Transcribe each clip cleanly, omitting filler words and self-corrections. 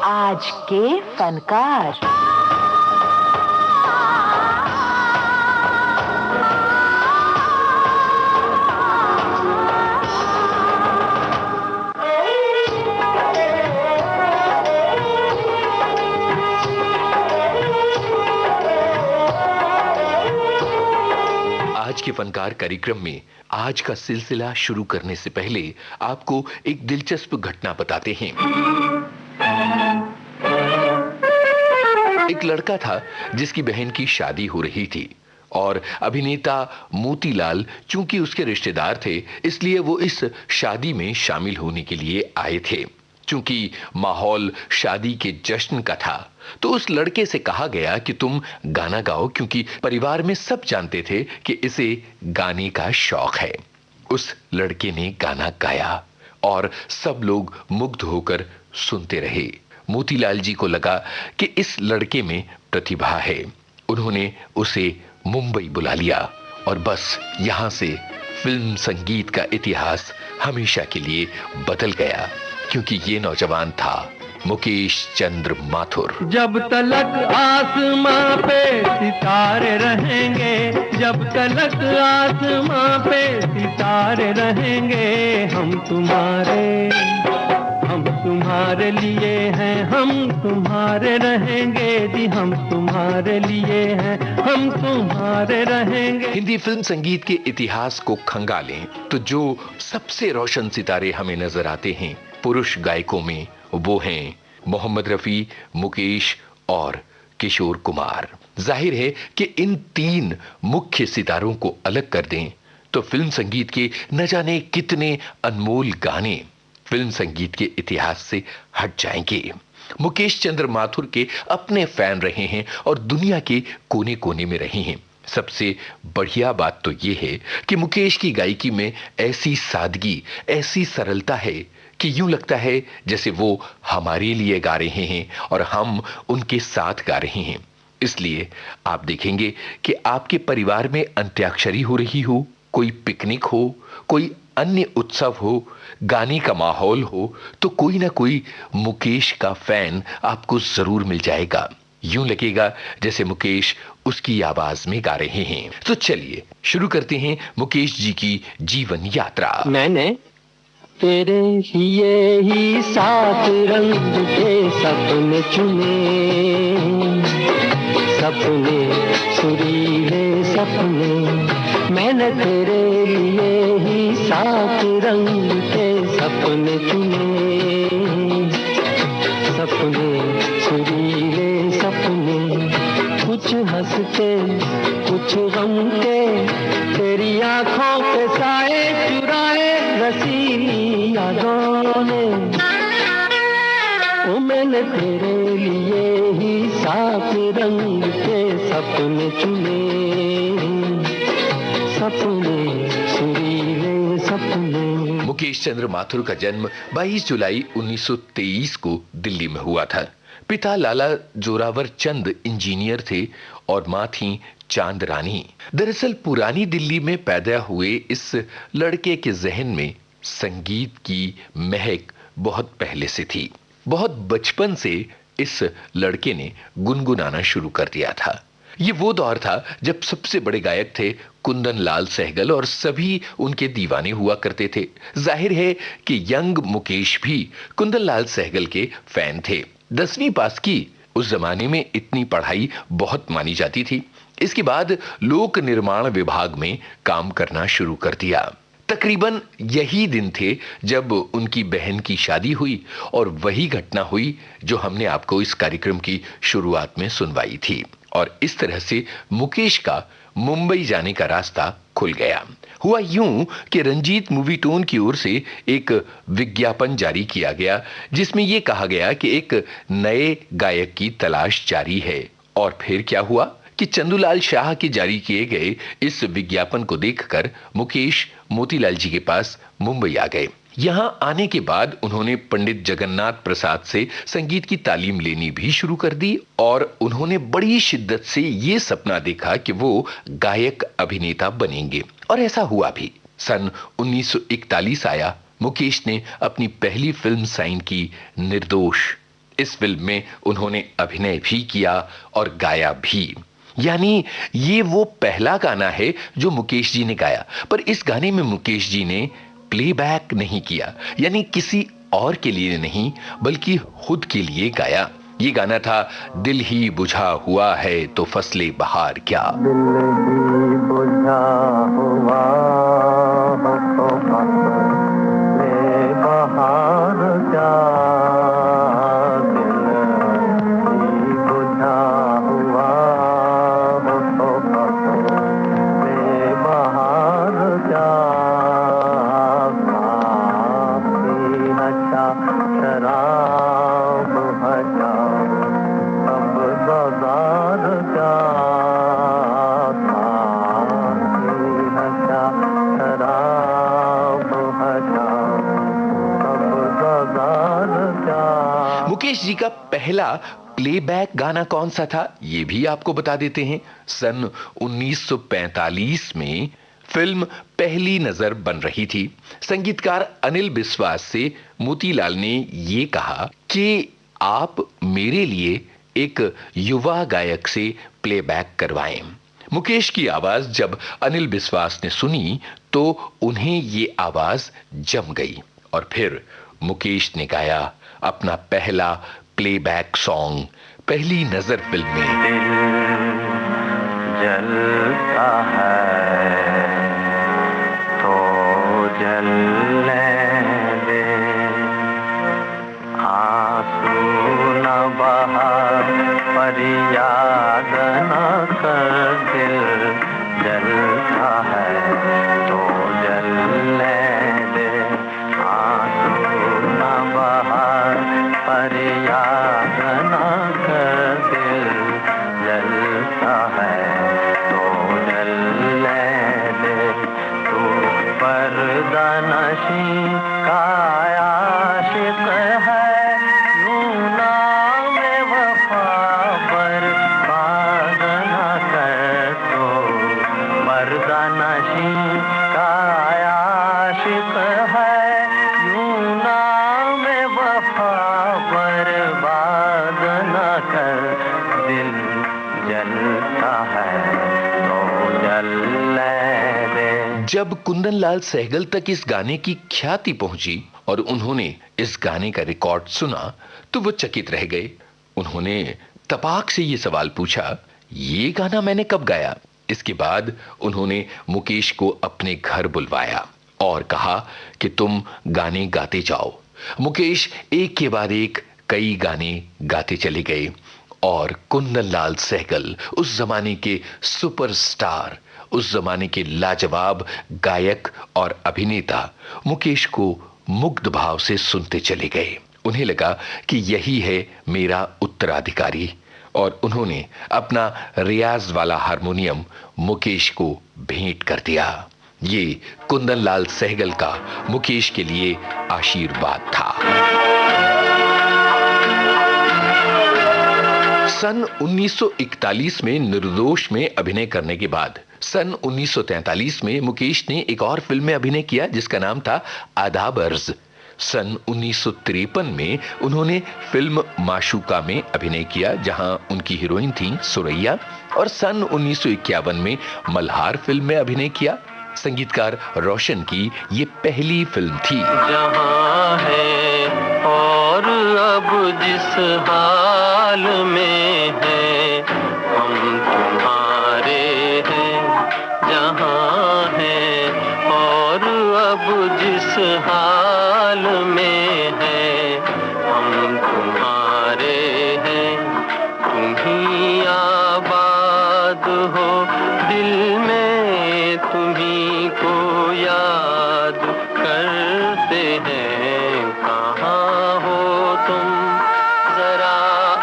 आज के फनकार। आज के फनकार कार्यक्रम में आज का सिलसिला शुरू करने से पहले आपको एक दिलचस्प घटना बताते हैं। एक लड़का था जिसकी बहन की शादी हो रही थी और अभिनेता मोतीलाल चूंकि उसके रिश्तेदार थे, इसलिए वो इस शादी में शामिल होने के लिए आए थे। चूंकि माहौल शादी के जश्न का था, तो उस लड़के से कहा गया कि तुम गाना गाओ, क्योंकि परिवार में सब जानते थे कि इसे गाने का शौक है। उस लड़के ने गाना गाया और सब लोग मुग्ध होकर सुनते रहे। मोतीलाल जी को लगा कि इस लड़के में प्रतिभा है। उन्होंने उसे मुंबई बुला लिया और बस यहां से फिल्म संगीत का इतिहास हमेशा के लिए बदल गया, क्योंकि ये नौजवान था मुकेश चंद्र माथुर। जब तलक आसमां पे सितारे रहेंगे, जब तलक आसमां पे सितारे रहेंगे, हम तुम्हारे लिए हैं, हम तुम्हारे रहेंगे जी, हम तुम्हारे लिए हैं, हम तुम्हारे रहेंगे। हिंदी फिल्म संगीत के इतिहास को खंगालें तो जो सबसे रोशन सितारे हमें नजर आते हैं पुरुष गायकों में, वो हैं मोहम्मद रफी, मुकेश और किशोर कुमार। जाहिर है कि इन तीन मुख्य सितारों को अलग कर दें तो फिल्म संगीत के न जाने कितने अनमोल गाने फिल्म संगीत के इतिहास से हट जाएंगे। मुकेश चंद्र माथुर के अपने फैन रहे हैं और दुनिया के कोने कोने में रहे हैं। सबसे बढ़िया बात तो यह है कि मुकेश की गायकी में ऐसी सादगी, ऐसी सरलता है कि यूं लगता है जैसे वो हमारे लिए गा रहे हैं और हम उनके साथ गा रहे हैं। इसलिए आप देखेंगे कि आपके परिवार में अंत्याक्षरी हो रही हो, कोई पिकनिक हो, कोई अन्य उत्सव हो, गाने का माहौल हो, तो कोई ना कोई मुकेश का फैन आपको जरूर मिल जाएगा। यूं लगेगा जैसे मुकेश उसकी आवाज में गा रहे हैं। तो चलिए शुरू करते हैं मुकेश जी की जीवन यात्रा। मैंने तेरे लिए ही 7 रंग के सपने चुने, सपने सुरीले सपने, मैंने तेरे लिए ही 7 रंग के सपने चुने, सपने सुरीले सपने, कुछ हंस के कुछ गम के, तेरी आंखों के साए चुराए रसीली यादों ने, ओ मैंने तेरे लिए ही 7 रंग के सपने चुने, सपने सुरीले सपने। मुकेश चंद्र माथुर का जन्म 22 जुलाई 1923 को दिल्ली में हुआ था। पिता लाला जोरावर चंद इंजीनियर थे और मां थी चांद रानी। दरअसल पुरानी दिल्ली में पैदा हुए इस लड़के के जहन में संगीत की महक बहुत पहले से थी। बहुत बचपन से इस लड़के ने गुनगुनाना शुरू कर दिया था। ये वो दौर था जब सबसे बड़े गायक थे कुंदन लाल सहगल और सभी उनके दीवाने हुआ करते थे। जाहिर है कि यंग मुकेश भी कुंदन लाल सहगल के फैन थे। 10वीं पास की। उस जमाने में इतनी पढ़ाई बहुत मानी जाती थी। इसके बाद लोक निर्माण विभाग में काम करना शुरू कर दिया। तकरीबन यही दिन थे जब उनकी बहन की शादी हुई और वही घटना हुई जो हमने आपको इस कार्यक्रम की शुरुआत में सुनवाई थी। और इस तरह से मुकेश का मुंबई जाने का रास्ता खुल गया। हुआ यूं कि रंजीत मूवीटोन की ओर से एक विज्ञापन जारी किया गया जिसमें यह कहा गया कि एक नए गायक की तलाश जारी है। और फिर क्या हुआ कि चंदूलाल शाह के जारी किए गए इस विज्ञापन को देखकर मुकेश मोतीलाल जी के पास मुंबई आ गए। यहां आने के बाद उन्होंने पंडित जगन्नाथ प्रसाद से संगीत की तालीम लेनी भी शुरू कर दी और उन्होंने बड़ी शिद्दत से ये सपना देखा कि वो गायक अभिनेता बनेंगे और ऐसा हुआ भी। सन 1941 आया। मुकेश ने अपनी पहली फिल्म साइन की, निर्दोष। इस फिल्म में उन्होंने अभिनय भी किया और गाया भी। यानी ये वो पहला गाना है जो मुकेश जी ने गाया, पर इस गाने में मुकेश जी ने प्लेबैक नहीं किया, यानी किसी और के लिए नहीं बल्कि खुद के लिए गाया। ये गाना था दिल ही बुझा हुआ है तो फसले बहार क्या। दिल ही बुझा हुआ हो तो फसले बहार क्या, दिल ही बुझा हुआ हो तो फसले बहार क्या, काफी नशा शराब हजा अब बाजार क्या, काफी नशा शराब हजा अब बाजार क्या। मुकेश जी का पहला प्लेबैक गाना कौन सा था ये भी आपको बता देते हैं। सन 1945 में फिल्म पहली नजर बन रही थी। संगीतकार अनिल बिस्वास से मोतीलाल ने ये कहा कि आप मेरे लिए एक युवा गायक से प्लेबैक करवाएं। मुकेश की आवाज जब अनिल बिस्वास ने सुनी तो उन्हें ये आवाज जम गई और फिर मुकेश ने गाया अपना पहला प्लेबैक सॉन्ग पहली नजर फिल्म में। दिल जलता है तो जलने दे, आंसू न बहा फरियाद न कर, दिल जलता है तो जलने दे, आंसू न बहा फरियाद न कर, दिल जलता है तो जलने दे, तू पर्दा नशी का आशिक है, यूं नाम वफा बर्बाद न कर, तो पर्दा नशी का आशिक है, यूं नाम वफा बर्बाद न कर, दिल जलता है तो जलने दे। जब कुंदनलाल सहगल तक इस गाने की ख्याति पहुंची और उन्होंने इस गाने का रिकॉर्ड सुना तो वो चकित रह गए। उन्होंने तपाक से ये सवाल पूछा, ये गाना मैंने कब गाया? इसके बाद उन्होंने मुकेश को अपने घर बुलवाया और कहा कि तुम गाने गाते जाओ। मुकेश एक के बाद एक कई गाने गाते चले गए और कुंदनलाल सहगल उस जमाने के सुपरस्टार, उस जमाने के लाजवाब गायक और अभिनेता मुकेश को मुग्ध भाव से सुनते चले गए। उन्हें लगा कि यही है मेरा उत्तराधिकारी और उन्होंने अपना रियाज वाला हारमोनियम मुकेश को भेंट कर दिया। ये कुंदनलाल सहगल का मुकेश के लिए आशीर्वाद था। सन 1941 में निर्दोष में अभिनय करने के बाद सन 1943 में मुकेश ने एक और फिल्म में अभिनय किया जिसका नाम था आदाब अर्ज। सन 1953 में उन्होंने फिल्म माशूका में अभिनय किया जहां उनकी हीरोइन थी सुरैया, और सन 1951 में मल्हार फिल्म में अभिनय किया। संगीतकार रोशन की ये पहली फिल्म थी। जहां है और अब जिस हाल में है हम तुम्हारे हैं, जहां है और अब जिस हाल में है हम तुम्हारे हैं, तुम ही आबाद हो दिल में, तुम्ही को याद करते हैं, कहाँ हो तुम जरा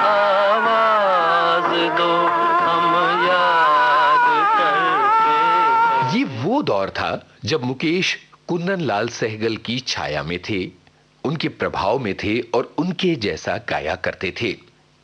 आवाज दो हम याद करते हैं। ये वो दौर था जब मुकेश कुंदनलाल सहगल की छाया में थे, उनके प्रभाव में थे और उनके जैसा गाया करते थे।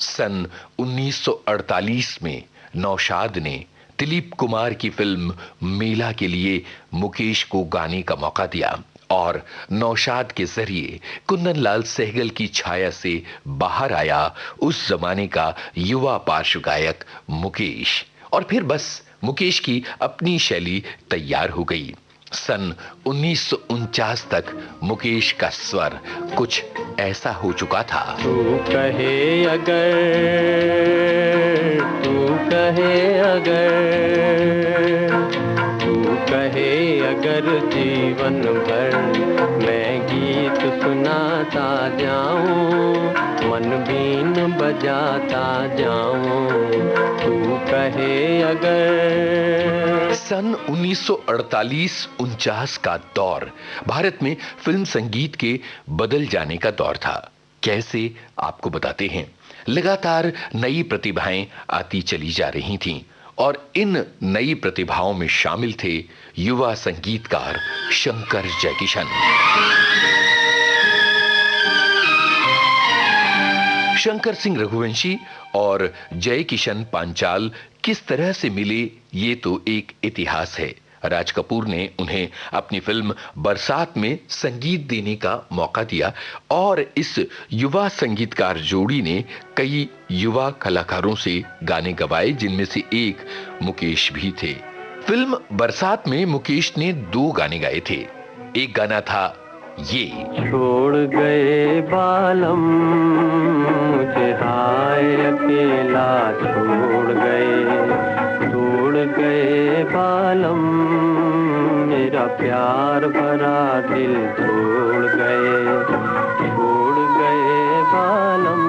सन 1948 में नौशाद ने दिलीप कुमार की फिल्म मेला के लिए मुकेश को गाने का मौका दिया और नौशाद के जरिए कुंदन लाल सहगल की छाया से बाहर आया उस जमाने का युवा पार्श्व गायक मुकेश। और फिर बस मुकेश की अपनी शैली तैयार हो गई। सन 1949 तक मुकेश का स्वर कुछ ऐसा हो चुका था। तू कहे अगर जीवन भर मैं गीत सुनाता जाऊं, मन बीन बजाता जाऊं, तू कहे अगर। सन 1948-49 का दौर भारत में फिल्म संगीत के बदल जाने का दौर था। कैसे, आपको बताते हैं। लगातार नई प्रतिभाएं आती चली जा रही थीं और इन नई प्रतिभाओं में शामिल थे युवा संगीतकार शंकर जयकिशन। शंकर सिंह रघुवंशी और जयकिशन पांचाल किस तरह से मिले, ये तो एक इतिहास है। राज कपूर ने उन्हें अपनी फिल्म बरसात में संगीत देने का मौका दिया और इस युवा संगीतकार जोड़ी ने कई युवा कलाकारों से गाने गवाए, जिनमें से एक मुकेश भी थे। फिल्म बरसात में मुकेश ने 2 गाने गाए थे। एक गाना था ये, छोड़ गए बालम मुझे हाय अकेला, छोड़ गए बालम मेरा प्यार भरा दिल, छोड़ गए बालम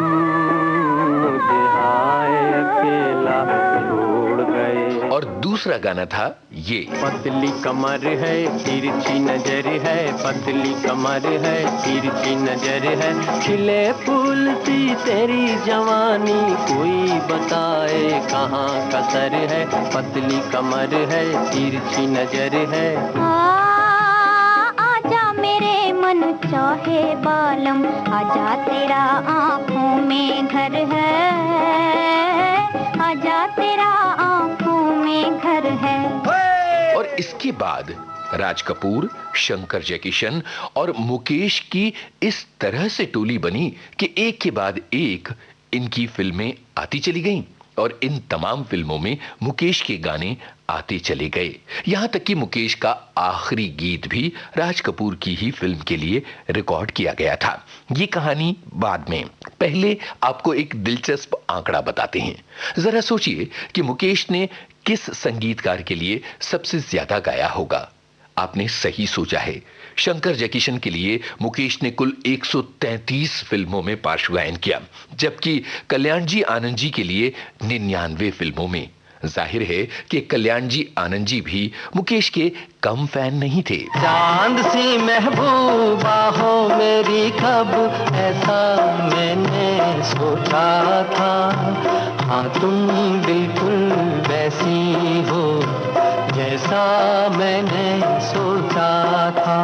मुझे हाय अकेला, छोड़ गए। और दूसरा गाना था ये, पतली कमर है तिरछी नजर है, पतली कमर है तिरछी नजर है, खिले फूल सी तेरी जवानी, कोई बताए कहाँ कसर है, पतली कमर है तिरछी नजर है। आजा मेरे मन चाहे बालम, आजा तेरा आँखों में घर है, आजा तेरा आँखों में घर है। और इसके बाद राज कपूर, शंकर जयकिशन और मुकेश की इस तरह से टोली बनी कि एक के बाद एक इनकी फिल्में आती चली गईं और इन तमाम फिल्मों में मुकेश के गाने आते चले गए। यहां तक कि मुकेश का आखिरी गीत भी राज कपूर की ही फिल्म के लिए रिकॉर्ड किया गया था। ये कहानी बाद में, पहले आपको एक दिलचस्प आंकड़ा बताते हैं। जरा सोचिए कि मुकेश ने किस संगीतकार के लिए सबसे ज्यादा गाया होगा। आपने सही सोचा है, शंकर जयकिशन के लिए मुकेश ने कुल 133 फिल्मों में पार्श्व गायन किया, जबकि कल्याण जी आनंद जी के लिए 99 फिल्मों में। जाहिर है कि कल्याण जी आनंद जी भी मुकेश के कम फैन नहीं थे। चांद सी महबूबा हो मेरी, कब ऐसा मैंने सोचा था, हाँ तुम बिल्कुल वैसी हो जैसा मैंने सोचा था।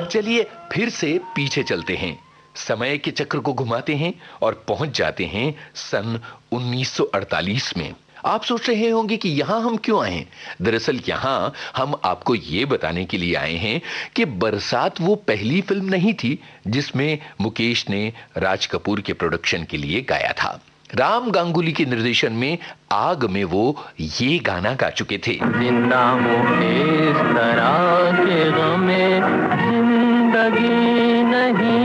चलिए फिर से पीछे चलते हैं, समय के चक्र को घुमाते हैं और पहुंच जाते हैं सन 1948 में। आप सोच रहे होंगे कि यहां हम क्यों आए हैं। दरअसल यहां हम आपको यह बताने के लिए आए हैं कि बरसात वो पहली फिल्म नहीं थी जिसमें मुकेश ने राज कपूर के प्रोडक्शन के लिए गाया था। राम गांगुली के निर्देशन में आग में वो ये गाना गा चुके थे। जिंदा हूँ इस तरह के गमे, जिंदगी नहीं,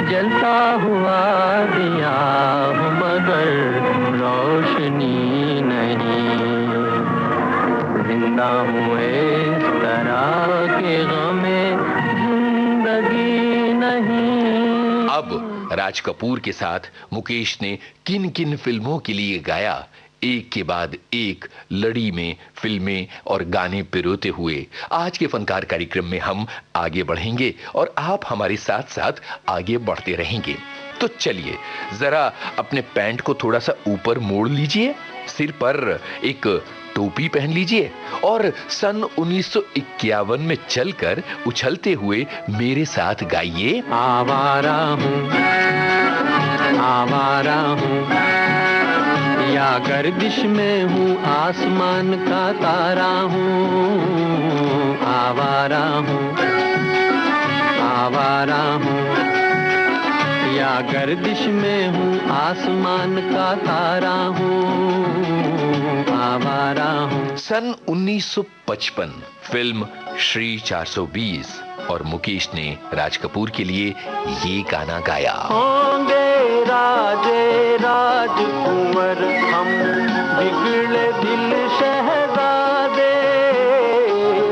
जलता हुआ दिया हूँ मगर रोशनी नहीं, जिंदा हूँ इस तरह के गमे, जिंदगी नहीं। अब राज कपूर के साथ मुकेश ने किन किन फिल्मों के लिए गाया, एक के बाद एक लड़ी में फिल्में और गाने पिरोते हुए आज के फनकार कार्यक्रम में हम आगे बढ़ेंगे और आप हमारे साथ साथ आगे बढ़ते रहेंगे। तो चलिए जरा अपने पैंट को थोड़ा सा ऊपर मोड़ लीजिए, सिर पर एक टोपी पहन लीजिए और सन 1951 में चलकर उछलते हुए मेरे साथ गाइए। आवारा हूँ या गर्दिश में हूँ आसमान का तारा हूँ, आवारा हूँ, आवारा हूँ। या गर्दिश में हूँ आसमान का तारा हूँ, आवारा हूँ। सन 1955 फिल्म श्री 420 और मुकेश ने राज कपूर के लिए ये गाना गाया। होंगे राजे राजकुंवर हम, बिगड़े दिल शहजादे,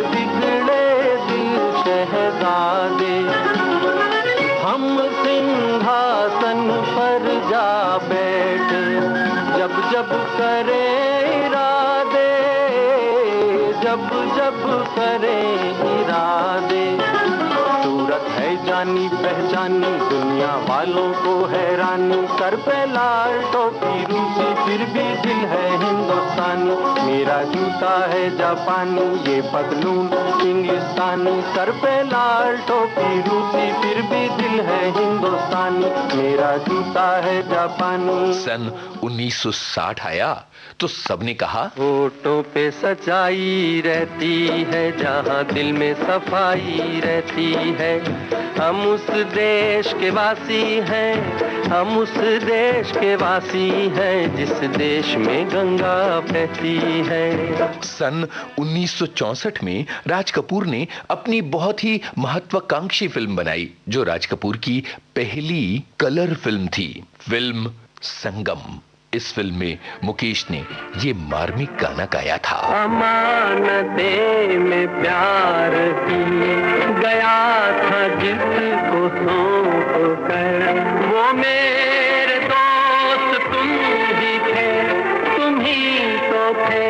बिगड़े दिल शहजादे। हम सिंहासन पर जा बैठे, जब जब करे इरादे, जब जब करे इरादे। सूरत है जानी पहचानी, दुनिया वालों को हैरानी। सर पे लाल टोपी रूसी, फिर भी दिल है हिंदुस्तानी। मेरा जूता है जापानी, ये पतलून इंग्लिस्तानी। सर पे लाल टोपी रूसी, फिर भी दिल है हिंदुस्तानी। मेरा जूता है जापानी। सन 1960 आया तो सबने कहा, होठों पे सच्चाई रहती है, जहाँ दिल में सफाई रहती है। हम उस देश के वासी हैं, हम उस देश के वासी हैं, जिस देश में गंगा बहती है। सन 1964 में राज कपूर ने अपनी बहुत ही महत्वाकांक्षी फिल्म बनाई, जो राज कपूर की पहली कलर फिल्म थी, फिल्म संगम। इस फिल्म में मुकेश ने ये मार्मिक गाना गाया था। अमानते में प्यार की गया था जिसको सौंप कर, वो मेरे दोस्त तुम ही थे, तुम ही तो थे।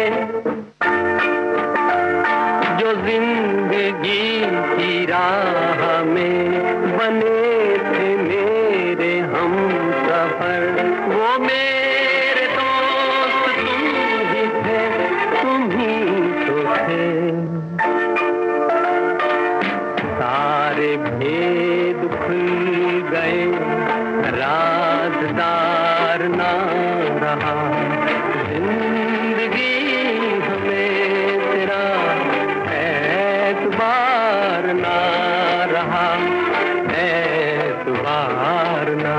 जो जिंदगी की राह में बने थे मेरे हमसफर, वो मेरे सारे भेद खुल गए, राज़दार ना रहा। जिंदगी हमें तेरा एतबार ना रहा, एतबार ना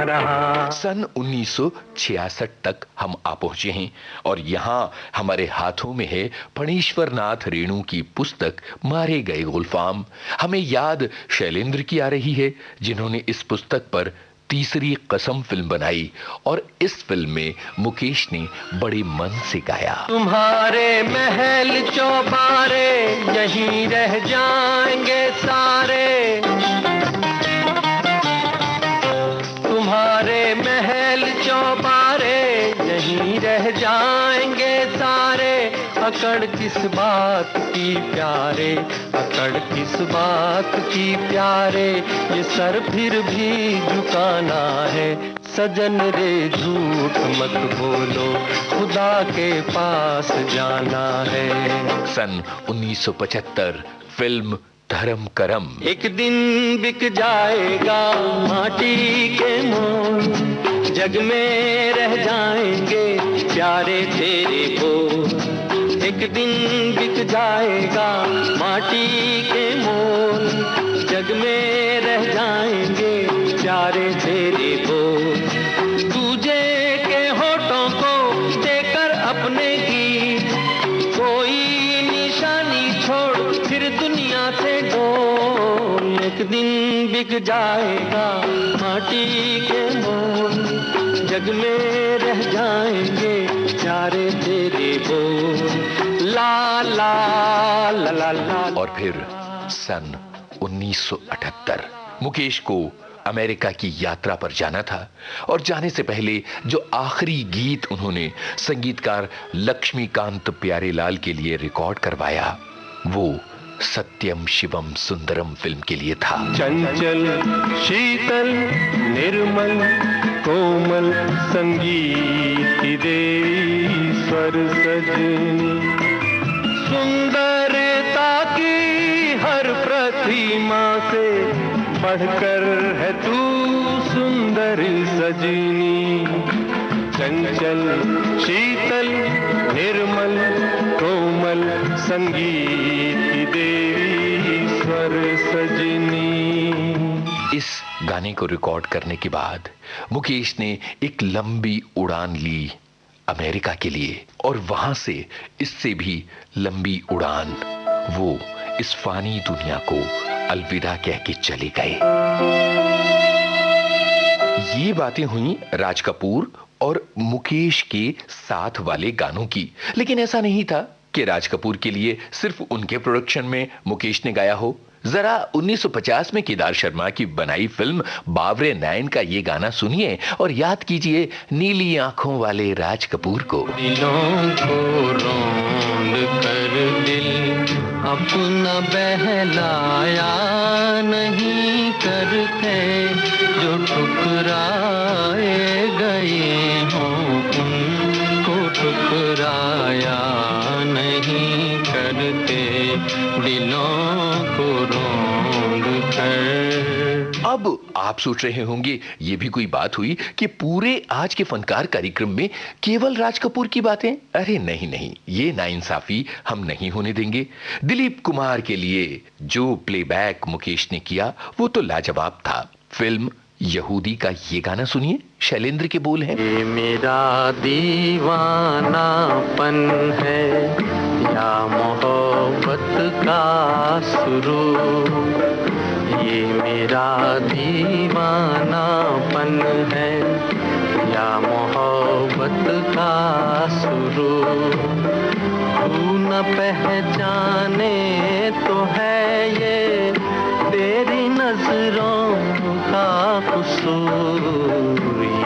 रहा। सन 1966 तक हम आ पहुंचे हैं और यहाँ हमारे हाथों में है फणीश्वर नाथ रेणु की पुस्तक मारे गए गुलफाम। हमें याद शैलेंद्र की आ रही है, जिन्होंने इस पुस्तक पर तीसरी कसम फिल्म बनाई और इस फिल्म में मुकेश ने बड़े मन से गाया। तुम्हारे महल चौबारे यहीं रह जाएंगे सारे, तुम्हारे महल चौबारे यहीं रह जाएंगे सारे। अकड़ किस बात की प्यारे, अकड़ किस बात की प्यारे, ये सर फिर भी झुकाना है। सजन रे झूठ मत बोलो, खुदा के पास जाना है। सन 1975 फिल्म धर्म करम। एक दिन बिक जाएगा माटी के मोल, जग में रह जाएंगे प्यारे तेरे बोल। एक दिन बिक जाएगा माटी के मोल, जग में रह जाएंगे प्यारे तेरे बोल। तुझे के होठों को देकर अपने की कोई निशानी छोड़, फिर दुनिया से डोल। एक दिन बिक जाएगा माटी के मोल, जग में रह जाएंगे प्यारे तेरे बोल। ला ला ला ला ला। और फिर सन 1978 मुकेश को अमेरिका की यात्रा पर जाना था और जाने से पहले जो आखिरी गीत उन्होंने संगीतकार लक्ष्मीकांत प्यारेलाल के लिए रिकॉर्ड करवाया, वो सत्यम शिवम सुंदरम फिल्म के लिए था। चंचल शीतल निर्मल कोमल संगीत की देवी स्वर सजनी, सुंदरता की हर प्रतिमा से बढ़कर है तू सुंदर सजनी। चंचल शीतल निर्मल कोमल संगीत की देवी स्वर सजनी। इस गाने को रिकॉर्ड करने के बाद मुकेश ने एक लंबी उड़ान ली अमेरिका के लिए, और वहां से इससे भी लंबी उड़ान वो इस फानी दुनिया को अलविदा कह के चले गए। ये बातें हुई राज कपूर और मुकेश के साथ वाले गानों की, लेकिन ऐसा नहीं था कि राज कपूर के लिए सिर्फ उनके प्रोडक्शन में मुकेश ने गाया हो। जरा 1950 में केदार शर्मा की बनाई फिल्म बावरे 9 का ये गाना सुनिए और याद कीजिए नीली आंखों वाले राज कपूर को। दिलों को रोंद कर दिल अपना बहलाया नहीं करते, जो ठुकराए गए हों उनको ठुकराया नहीं करते, दिलों को रोंद कर। अब आप सोच रहे होंगे ये भी कोई बात हुई कि पूरे आज के फनकार कार्यक्रम में केवल राज कपूर की बातें? अरे नहीं नहीं, ये नाइंसाफी हम नहीं होने देंगे। दिलीप कुमार के लिए जो प्लेबैक मुकेश ने किया वो तो लाजवाब था। फिल्म यहूदी का ये गाना सुनिए, शैलेंद्र के बोल हैं। ये मेरा दीवानापन है या मोहब्बत का शुरू, ये मेरा दीवानापन है या मोहब्बत का शुरू, तू न पहचाने तो है ये तेरी नजरों का कसूर,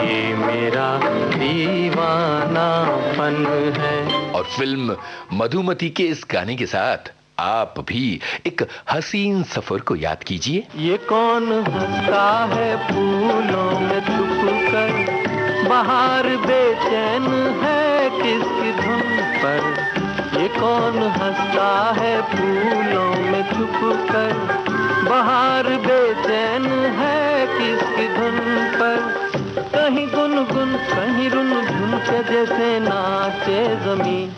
ये मेरा दीवानापन है। और फिल्म मधुमती के इस गाने के साथ आप भी एक हसीन सफर को याद कीजिए। ये कौन हंसता है फूलों में छुप कर, बाहर बेचैन है किसकी धुन पर, ये कौन हंसता है फूलों में छुप कर, बाहर बेचैन है किसकी धुन पर, कहीं गुनगुन कहीं रुनझुन के जैसे नाचे जमीन,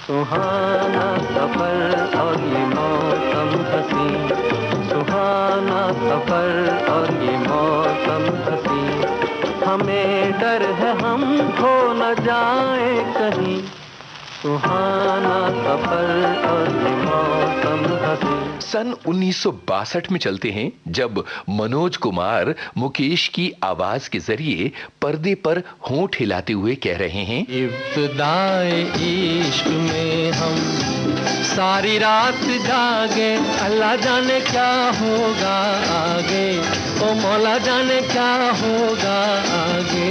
सुहाना सफर और ये मौसम हसी, सुहाना सफर और ये मौसम हसी, हमें डर है हम खो न जाए कहीं, सुहाना सफर और ये मौसम हसी। सन 1962 में चलते हैं जब मनोज कुमार मुकेश की आवाज के जरिए पर्दे पर होंठ हिलाते हुए कह रहे हैं, इब्तिदाए इश्क में हम सारी रात जागे, अल्लाह जाने क्या होगा आगे, ओ मौला जाने क्या होगा आगे।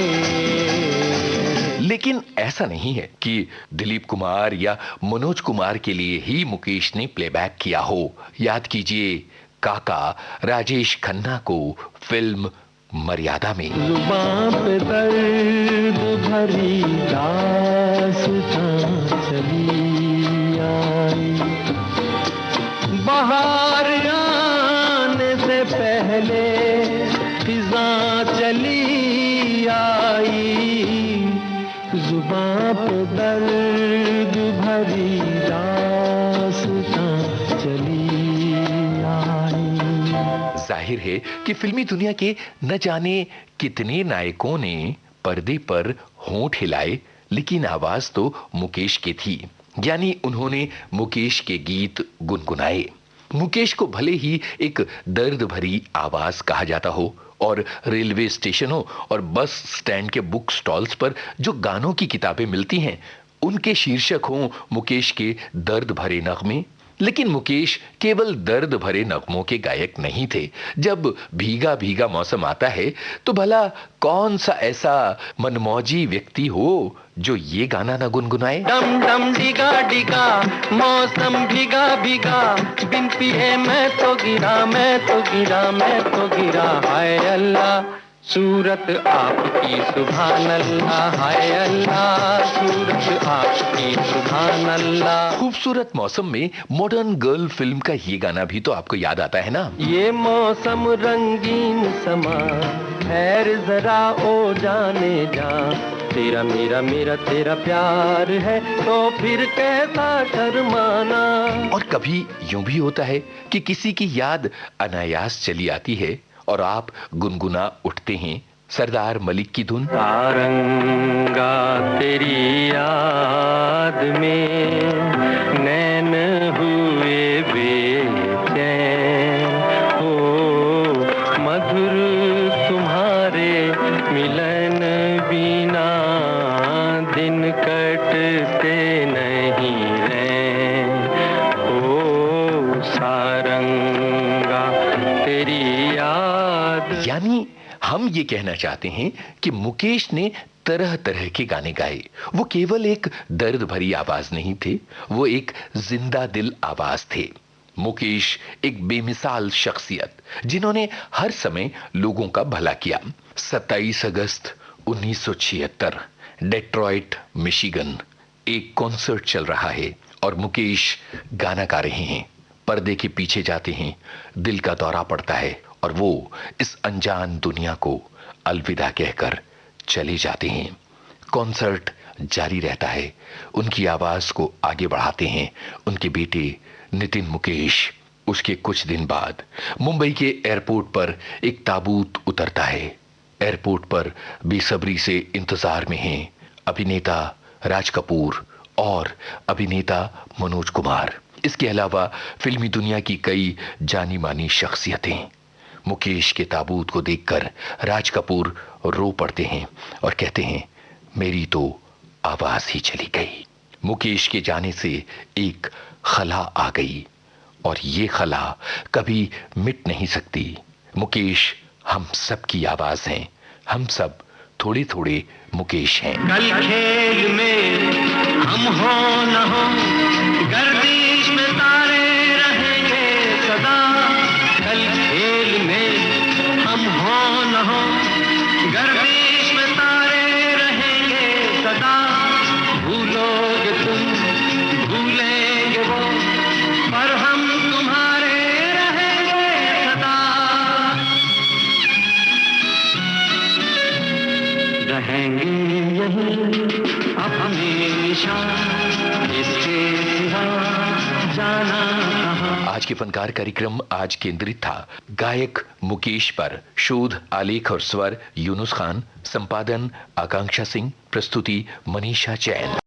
लेकिन ऐसा नहीं है कि दिलीप कुमार या मनोज कुमार के लिए ही मुकेश ने प्लेबैक किया हो। याद कीजिए काका राजेश खन्ना को फिल्म मर्यादा में। जुबान पे दर्द भरी दास्तां चली आई, बाहर आने से पहले फिजां चली आई, जुबान पे दर्द भरी दास्तां चली आई। जाहिर है कि फिल्मी दुनिया के न जाने कितने नायकों ने पर्दे पर होंठ हिलाए, लेकिन आवाज तो मुकेश की थी, यानी उन्होंने मुकेश के गीत गुनगुनाए। मुकेश को भले ही एक दर्द भरी आवाज कहा जाता हो, और रेलवे स्टेशनों और बस स्टैंड के बुक स्टॉल्स पर जो गानों की किताबें मिलती हैं उनके शीर्षक हों मुकेश के दर्द भरे नगमे, लेकिन मुकेश केवल दर्द भरे नगमों के गायक नहीं थे। जब भीगा भीगा मौसम आता है तो भला कौन सा ऐसा मनमौजी व्यक्ति हो जो ये गाना ना गुनगुनाए। डम डम डिगा डिगा मौसम भीगा भीगा, बिन पिए मैं तो गिरा मैं तो गिरा मैं तो गिरा, हाय अल्लाह सूरत आपकी सुभान अल्लाह, हाय अल्लाह, सूरत आपकी सुभान अल्लाह। खूबसूरत मौसम में मॉडर्न गर्ल फिल्म का ये गाना भी तो आपको याद आता है ना? ये मौसम रंगीन समा, ठहर जरा ओ जाने जा, तेरा मेरा मेरा तेरा प्यार है तो फिर कैसा शर्माना। और कभी यूं भी होता है कि किसी की याद अनायास चली आती है और आप गुनगुना उठते हैं सरदार मलिक की धुन। तारंगा तेरी याद में नैन हुए बेचैन, हो मधुर तुम्हारे मिलन बिना दिन कटते नहीं रैन, हो सारंगा तेरी याद। यानी हम ये कहना चाहते हैं कि मुकेश ने तरह तरह के गाने गाए। वो केवल एक दर्द भरी आवाज नहीं थे, वो एक जिंदा दिल आवाज थे। मुकेश एक बेमिसाल शख्सियत जिन्होंने हर समय लोगों का भला किया। 27 अगस्त 1976 डेट्रॉइट मिशिगन एक कॉन्सर्ट चल रहा है और मुकेश गाना गा रहे हैं। पर्दे के पीछे जाते हैं, दिल का दौरा पड़ता है और वो इस अनजान दुनिया को अलविदा कहकर चले जाते हैं। कॉन्सर्ट जारी रहता है, उनकी आवाज को आगे बढ़ाते हैं उनके बेटे नितिन मुकेश। उसके कुछ दिन बाद मुंबई के एयरपोर्ट पर एक ताबूत उतरता है। एयरपोर्ट पर बेसब्री से इंतजार में हैं अभिनेता राज कपूर और अभिनेता मनोज कुमार। इसके अलावा फिल्मी दुनिया की कई जानी मानी शख्सियतें। मुकेश के ताबूत को देखकर राज कपूर रो पड़ते हैं और कहते हैं, मेरी तो आवाज ही चली गई। मुकेश के जाने से एक खला आ गई और ये खला कभी मिट नहीं सकती। मुकेश हम सब की आवाज हैं, हम सब थोड़े थोड़े मुकेश हैं। कल खेल में हम हो न हो, गर्दिश में तारे रहेंगे सदा। कल खेल में हम हो न हो, गर्दिश में तारे रहेंगे सदा। भूलोगे तुम, भूलेंगे वो, पर हम तुम्हारे रहेंगे सदा। रहेंगे यही अब हमेशा, इसके सिवा जाना कहाँ। आज के फनकार कार्यक्रम आज केंद्रित था गायक मुकेश पर। शोध आलेख और स्वर यूनुस खान, संपादन आकांक्षा सिंह, प्रस्तुति मनीषा जैन।